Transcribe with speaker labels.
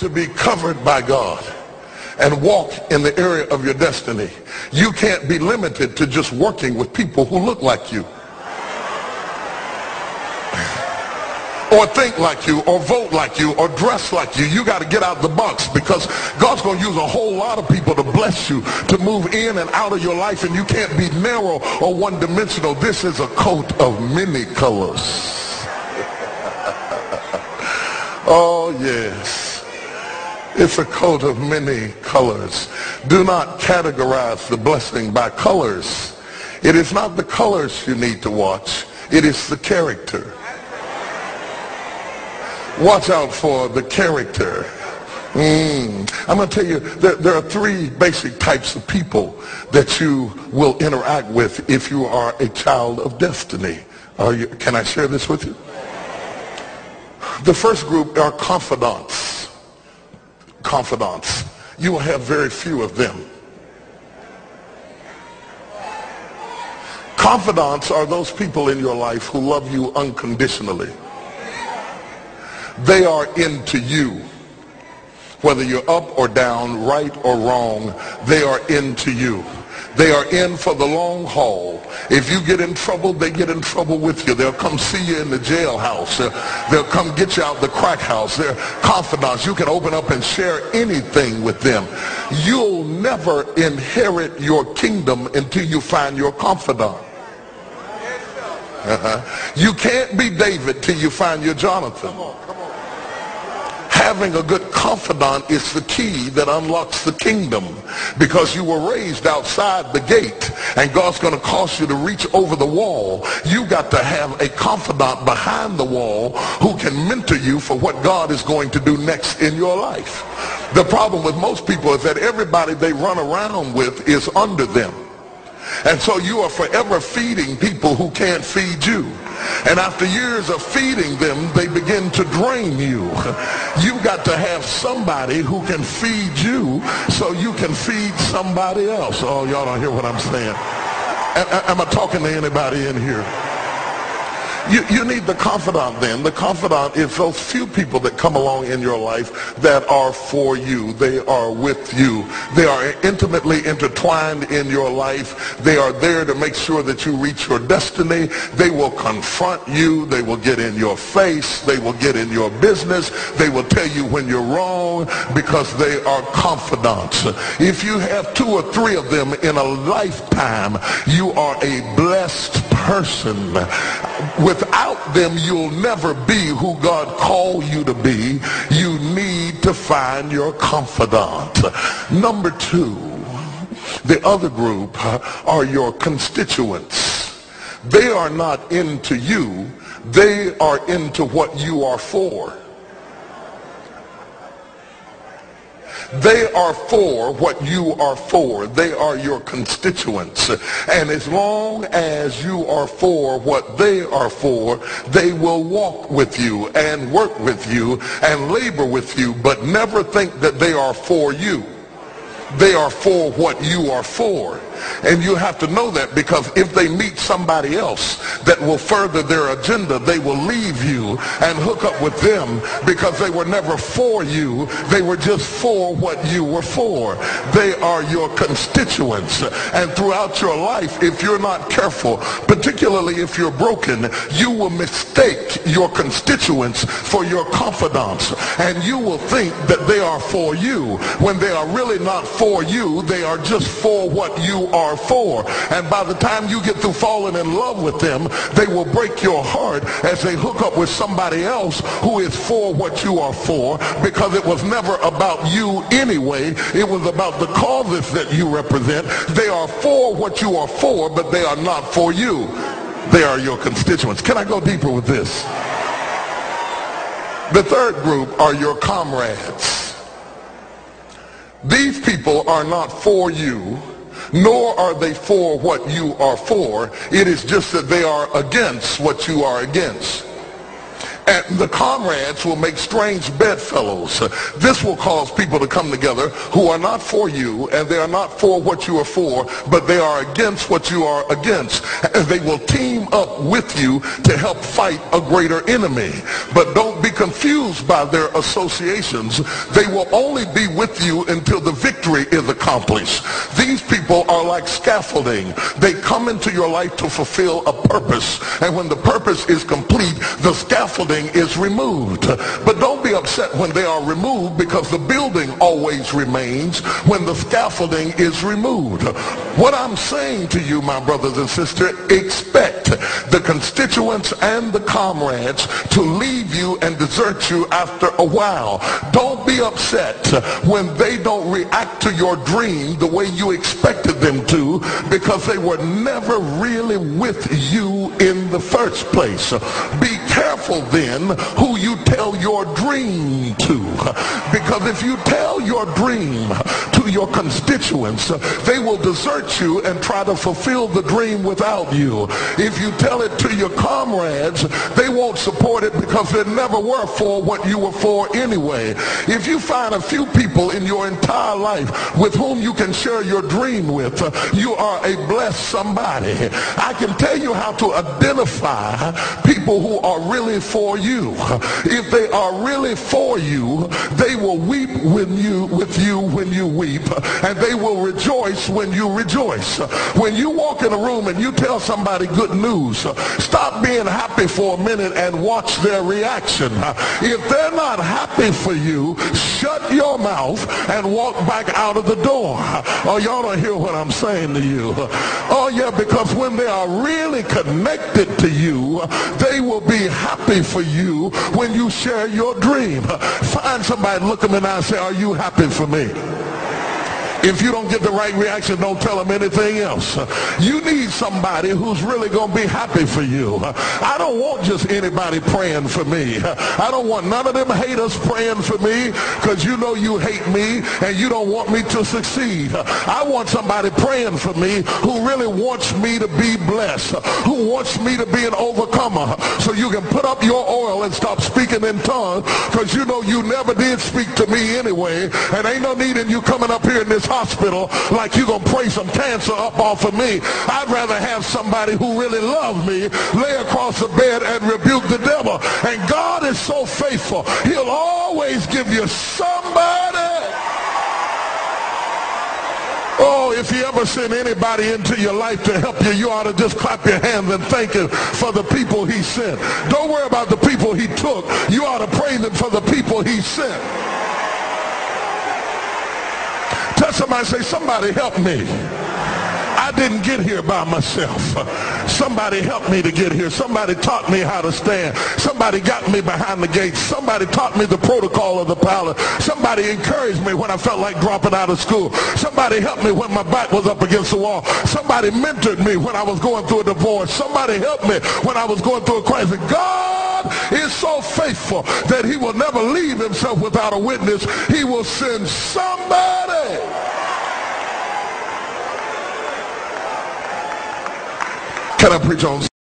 Speaker 1: to be covered by God and walk in the area of your destiny, you can't be limited to just working with people who look like you, or think like you, or vote like you, or dress like you. You got to get out the box, because God's going to use a whole lot of people to bless you, to move in and out of your life, and you can't be narrow or one-dimensional. This is a coat of many colors. Oh, yes. It's a coat of many colors. Do not categorize the blessing by colors. It is not the colors you need to watch. It is the character. Watch out for the character. I'm going to tell you, there are three basic types of people that you will interact with if you are a child of destiny. Can I share this with you? The first group are confidants. Confidants. You will have very few of them. Confidants are those people in your life who love you unconditionally. They are into you. Whether you're up or down, right or wrong, they are into you. They are in for the long haul. If you get in trouble, they get in trouble with you. They'll come see you in the jailhouse. They'll come get you out the crack house. They're confidants. You can open up and share anything with them. You'll never inherit your kingdom until you find your confidant. You can't be David till you find your Jonathan. Having a good confidant is the key that unlocks the kingdom, because you were raised outside the gate and God's going to cause you to reach over the wall. You got to have a confidant behind the wall who can mentor you for what God is going to do next in your life. The problem with most people is that everybody they run around with is under them. And so you are forever feeding people who can't feed you. And after years of feeding them, they begin to drain you. You've got to have somebody who can feed you so you can feed somebody else. Oh, y'all don't hear what I'm saying. Am I talking to anybody in here? You need the confidant then. The confidant is those few people that come along in your life that are for you. They are with you. They are intimately intertwined in your life. They are there to make sure that you reach your destiny. They will confront you. They will get in your face. They will get in your business. They will tell you when you're wrong, because they are confidants. If you have 2 or 3 of them in a lifetime, you are a blessed person. Without them, you'll never be who God called you to be. You need to find your confidant. Number 2, the other group are your constituents. They are not into you. They are into what you are for. They are for what you are for. They are your constituents. And as long as you are for what they are for, they will walk with you and work with you and labor with you, but never think that they are for you. They are for what you are for. And you have to know that, because if they meet somebody else that will further their agenda, they will leave you and hook up with them, because they were never for you. They were just for what you were for. They are your constituents. And throughout your life, if you're not careful, particularly if you're broken, you will mistake your constituents for your confidants. And you will think that they are for you when they are really not for you. They are just for what you are for. And by the time you get through falling in love with them, they will break your heart as they hook up with somebody else who is for what you are for, because it was never about you anyway. It was about the causes that you represent. They are for what you are for, but they are not for you. They are your constituents. Can I go deeper with this? The third group are your comrades. These people are not for you, nor are they for what you are for. It is just that they are against what you are against. And the comrades will make strange bedfellows. This will cause people to come together who are not for you, and they are not for what you are for, but they are against what you are against. And they will team up with you to help fight a greater enemy. But don't be confused by their associations. They will only be with you until the victory is accomplished. These people are like scaffolding. They come into your life to fulfill a purpose, and when the purpose is complete, the scaffolding is removed. But don't be upset when they are removed, because the building always remains when the scaffolding is removed. What I'm saying to you, my brothers and sisters, expect the constituents and the comrades to leave you and desert you after a while. Don't be upset when they don't react to your dream the way you expected them to, because they were never really with you in the first place. Be careful then who you tell your dream to, because if you tell your dream to your constituents, they will desert you and try to fulfill the dream without you. If you tell it to your comrades, they won't support it because they never were for what you were for anyway. If you find a few people in your entire life with whom you can share your dream with, you are a blessed somebody. I can tell you how to identify people who are really for you. If they are really for you, they will weep with you when you weep, and they will rejoice when you rejoice. When you walk in a room and you tell somebody good news, stop being happy for a minute and watch their reaction. If they're not happy for you, shut your mouth and walk back out of the door. Oh, y'all don't hear what I'm saying to you. Oh yeah, because when they are really connected to you, they will be happy for you when you share your dream. Find somebody, look them in the eye and say, are you happy for me? If you don't get the right reaction, don't tell them anything else. You need somebody who's really going to be happy for you. I don't want just anybody praying for me. I don't want none of them haters praying for me, because you know you hate me and you don't want me to succeed. I want somebody praying for me who really wants me to be blessed, who wants me to be an overcomer, so you can put up your oil and stop speaking in tongues, because you know you never did speak to me anyway, and ain't no need in you coming up here in this hospital like you gonna pray some cancer up off of me. I'd rather have somebody who really loves me lay across the bed and rebuke the devil. And God is so faithful, he'll always give you somebody. Oh, if he ever sent anybody into your life to help you, you ought to just clap your hands and thank him for the people he sent. Don't worry about the people he took. You ought to praise him for the people he sent. Tell somebody, say, somebody help me. I didn't get here by myself. Somebody helped me to get here. Somebody taught me how to stand. Somebody got me behind the gates. Somebody taught me the protocol of the palace. Somebody encouraged me when I felt like dropping out of school. Somebody helped me when my back was up against the wall. Somebody mentored me when I was going through a divorce. Somebody helped me when I was going through a crisis. God is so faithful that he will never leave himself without a witness. He will send somebody. Can I preach on?